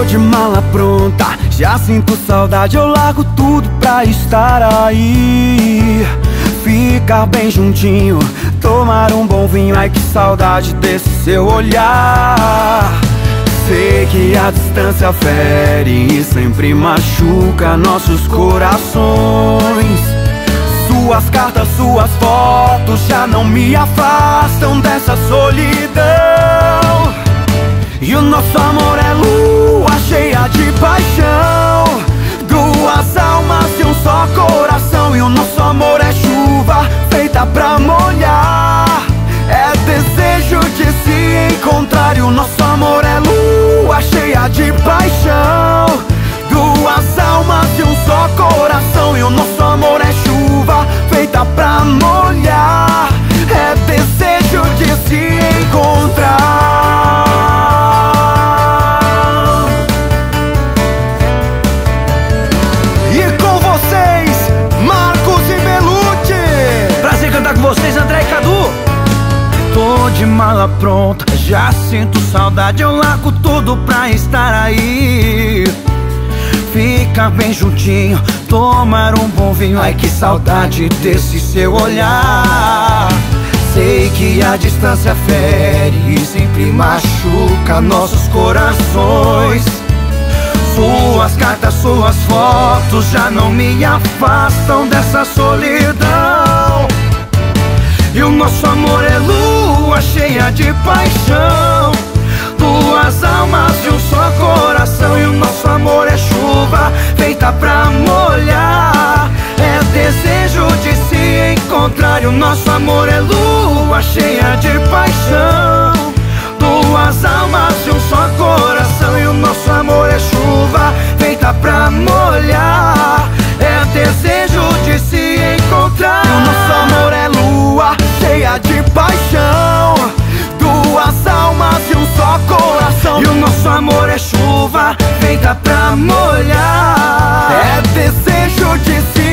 de mala pronta, já sinto saudade, eu largo tudo pra estar aí. Ficar bem juntinho, tomar um bom vinho, ai que saudade desse seu olhar. Sei que a distância fere e sempre machuca nossos corações. Suas cartas, suas fotos já não me afastam dessa solidão. E o nosso amor é lua cheia de paixão, duas almas e um só coração. E o nosso amor é chuva feita pra molhar, é desejo de se encontrar. E o nosso amor é lua cheia de paixão, duas almas e um só coração. E o nosso amor é chuva feita pra molhar, é desejo de se encontrar. E com vocês, Marcos e Belucci. Prazer cantar com vocês, André e Cadu. Tô de mala pronta, já sinto saudade, eu largo tudo pra estar aí. Ficar bem juntinho, tomar um bom vinho, ai que saudade desse seu olhar. Sei que a distância fere e sempre machuca nossos corações. Suas cartas, suas fotos já não me afastam dessa solidão. E o nosso amor é lua cheia de paixão, duas almas e um só coração. E o nosso amor é chuva feita pra molhar, é desejo de se encontrar. E o nosso amor é lua cheia de paixão, duas almas e um só coração. E o nosso amor é chuva feita pra molhar, é desejo de se encontrar. E o nosso amor é lua cheia de paixão, duas almas e um só coração. E o nosso amor é chuva feita pra molhar, é desejo de se